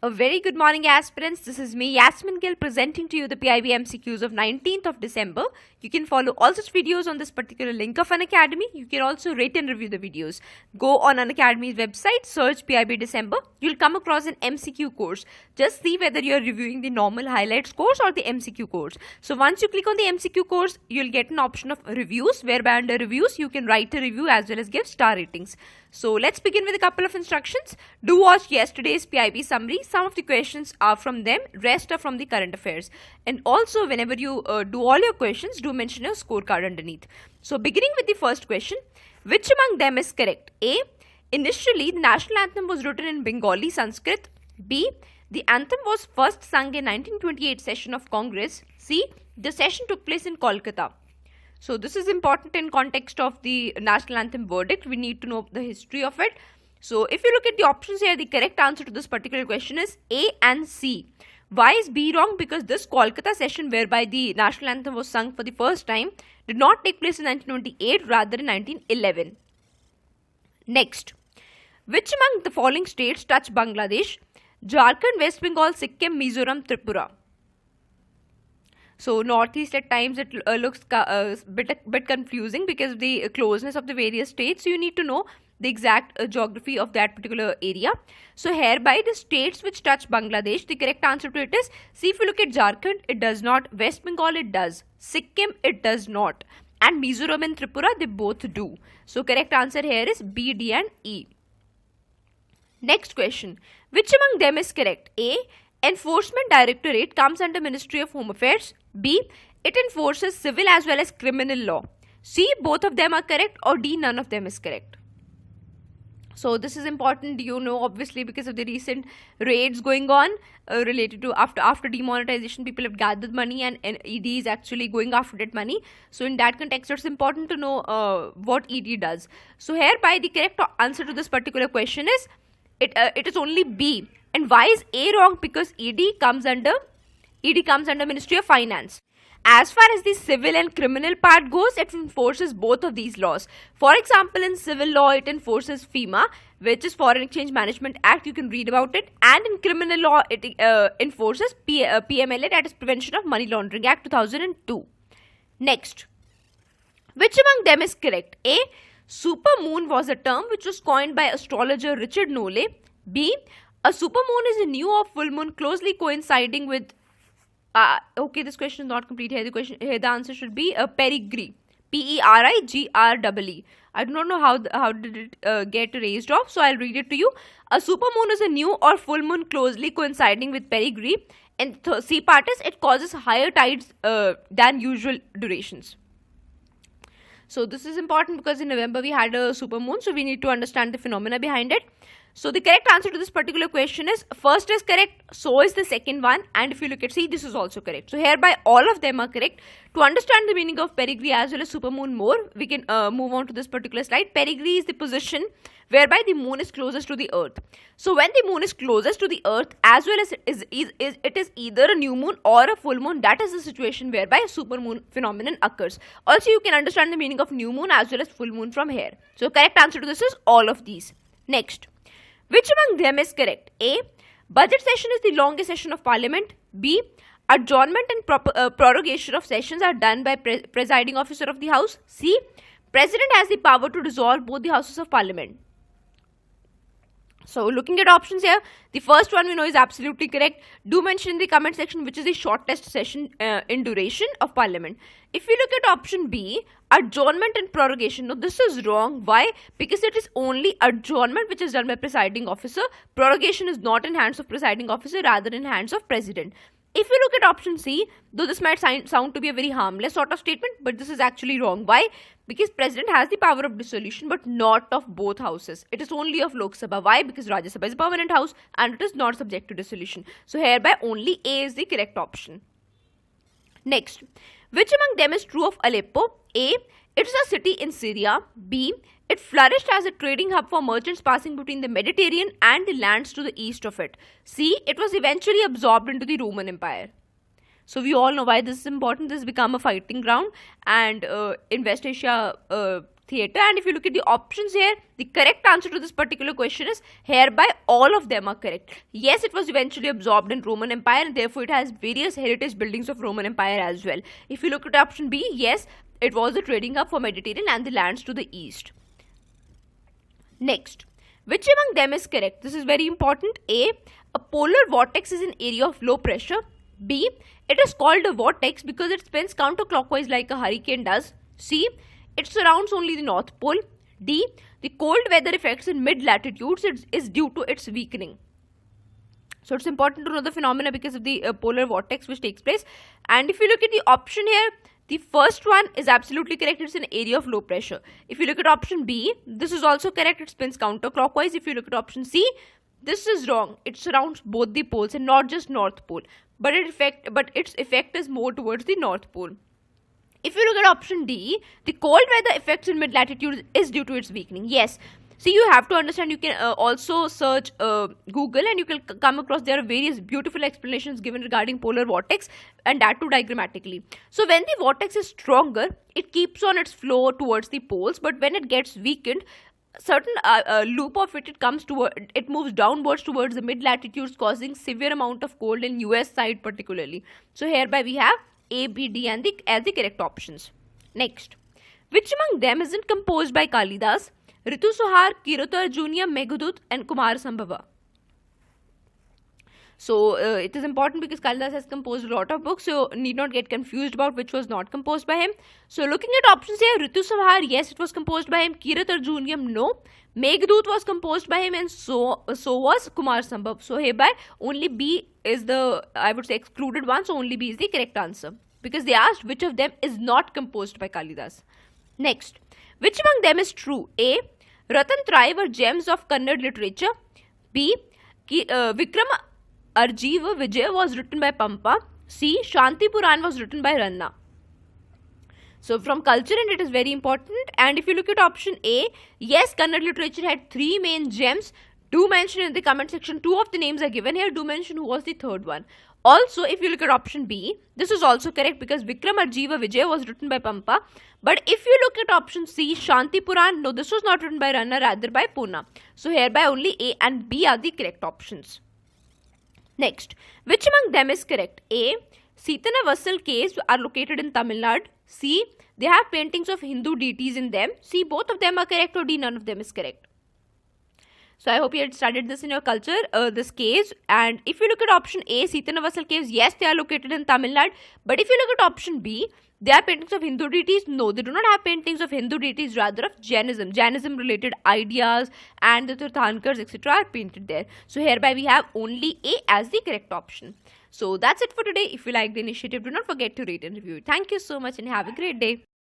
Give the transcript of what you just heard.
A very good morning, aspirants. This is me, Yasmin Gill, presenting to you the PIB MCQs of 19th of December. You can follow all such videos on this particular link of Unacademy. You can also rate and review the videos. Go on Unacademy's website, search PIB December. You'll come across an MCQ course. Just see whether you're reviewing the normal highlights course or the MCQ course. So once you click on the MCQ course, you'll get an option of reviews, whereby under reviews, you can write a review as well as give star ratings. So let's begin with a couple of instructions. Do watch yesterday's PIB summary. Some of the questions are from them, rest are from the current affairs. And also whenever you do all your questions, do mention your scorecard underneath. So beginning with the first question, which among them is correct? A. Initially, the national anthem was written in Bengali Sanskrit. B. The anthem was first sung in 1928 session of Congress. C. The session took place in Kolkata. So this is important in context of the national anthem verdict. We need to know the history of it. So if you look at the options here, the correct answer to this particular question is A and C. Why is B wrong? Because this Kolkata session whereby the national anthem was sung for the first time did not take place in 1928, rather in 1911. Next, which among the following states touch Bangladesh? Jharkhand, West Bengal, Sikkim, Mizoram, Tripura. So northeast at times it looks a bit confusing because of the closeness of the various states. So you need to know the exact geography of that particular area. So hereby the states which touch Bangladesh, the correct answer to it is, see, if you look at Jharkhand, it does not. West Bengal, it does. Sikkim, it does not. And Mizoram and Tripura, they both do. So correct answer here is B, D and E. Next question, which among them is correct? A. Enforcement Directorate comes under Ministry of Home Affairs. B. It enforces civil as well as criminal law. C. Both of them are correct, or D. None of them is correct. So this is important, you know, obviously because of the recent raids going on related to after demonetization, people have gathered money and ED is actually going after that money. So in that context, it's important to know what ED does. So hereby the correct answer to this particular question is it is only B. And why is A wrong? Because ED comes under Ministry of Finance. As far as the civil and criminal part goes, it enforces both of these laws. For example, in civil law, it enforces FEMA, which is Foreign Exchange Management Act. You can read about it. And in criminal law, it enforces PMLA, that is Prevention of Money Laundering Act 2002. Next, which among them is correct? A. Supermoon was a term which was coined by astrologer Richard Nole. B. A supermoon is a new or full moon closely coinciding with. Okay, this question is not complete here. The answer should be perigee. PERIGREE. I do not know how did it get erased off, so I'll read it to you. A supermoon is a new or full moon closely coinciding with perigee, and C part is it causes higher tides than usual durations. So this is important because in November we had a supermoon, so we need to understand the phenomena behind it. So the correct answer to this particular question is first is correct, so is the second one, and if you look at C, this is also correct. So hereby all of them are correct. To understand the meaning of perigee as well as supermoon more, we can move on to this particular slide. Perigee is the position whereby the moon is closest to the earth. So when the moon is closest to the earth as well as it is either a new moon or a full moon, that is the situation whereby a supermoon phenomenon occurs. Also you can understand the meaning of new moon as well as full moon from here. So correct answer to this is all of these. Next, which among them is correct? A. Budget session is the longest session of parliament. B. Adjournment and prorogation of sessions are done by presiding officer of the house. C. President has the power to dissolve both the houses of parliament. So looking at options here, the first one we know is absolutely correct. Do mention in the comment section which is the shortest session in duration of parliament. If we look at option B, adjournment and prorogation, no, this is wrong. Why? Because it is only adjournment which is done by presiding officer. Prorogation is not in hands of presiding officer, rather in hands of president. If you look at option C, though this might sound to be a very harmless sort of statement, but this is actually wrong. Why? Because president has the power of dissolution but not of both houses. It is only of Lok Sabha. Why? Because Rajya Sabha is a permanent house and it is not subject to dissolution. So hereby only A is the correct option. Next, which among them is true of Aleppo? A. It is a city in Syria. B. It flourished as a trading hub for merchants passing between the Mediterranean and the lands to the east of it. C. It was eventually absorbed into the Roman Empire. So we all know why this is important. This has become a fighting ground, and in West Asia, theatre. And if you look at the options here, the correct answer to this particular question is hereby all of them are correct. Yes, it was eventually absorbed in Roman Empire, and therefore it has various heritage buildings of Roman Empire as well. If you look at option B, yes, it was a trading hub for Mediterranean and the lands to the east. Next, which among them is correct? This is very important. A polar vortex is an area of low pressure. B, it is called a vortex because it spins counterclockwise like a hurricane does. C, it surrounds only the North Pole. D, the cold weather effects in mid-latitudes is due to its weakening. So it's important to know the phenomena because of the polar vortex which takes place. And if you look at the option here, the first one is absolutely correct. It's an area of low pressure. If you look at option B, this is also correct. It spins counterclockwise. If you look at option C, this is wrong. It surrounds both the poles and not just North Pole. But its effect is more towards the North Pole. If you look at option D, the cold weather effects in mid-latitude is due to its weakening. Yes. See, you have to understand, you can also search Google and you can come across, there are various beautiful explanations given regarding polar vortex, and that too diagrammatically. So when the vortex is stronger, it keeps on its flow towards the poles, but when it gets weakened, certain loop of it moves downwards towards the mid latitudes, causing severe amount of cold in US side particularly. So hereby we have A, B, D and as the correct options. Next, which among them isn't composed by Kalidasa, Ritu Sohar, Kirotarjunia, Meghadut and Kumar Sambhava? So it is important because Kalidasa has composed a lot of books, so need not get confused about which was not composed by him. So looking at options here, Ritu Sohar, yes, it was composed by him. Kirotarjunia, no. Meghadut was composed by him, and so was Kumar Sambhav. So hereby only B is the, I would say, excluded one, so only B is the correct answer, because they asked which of them is not composed by Kalidasa. Next, which among them is true? A, Ratan Trai were gems of Kannada literature. B, Vikrama Arjiva Vijay was written by Pampa. C, Shanti Puran was written by Ranna. So from culture, and it is very important. And if you look at option A, yes, Kannada literature had 3 main gems. Do mention in the comment section. 2 of the names are given here. Do mention who was the third one. Also, if you look at option B, this is also correct because Vikram Arjiva Vijay was written by Pampa. But if you look at option C, Shanti Puran, no, this was not written by Ranna, rather by Puna. So hereby only A and B are the correct options. Next, which among them is correct? A, Sitana Vassal caves are located in Tamil Nadu. C, they have paintings of Hindu deities in them. C, both of them are correct, or D, none of them is correct. So I hope you had studied this in your culture, this caves. And if you look at option A, Sitana Vassal caves, yes, they are located in Tamil Nadu. But if you look at option B, they are paintings of Hindu deities. No, they do not have paintings of Hindu deities, rather of Jainism. Jainism related ideas and the Tirthankars, etc. are painted there. So hereby we have only A as the correct option. So that's it for today. If you like the initiative, do not forget to rate and review it. Thank you so much and have a great day.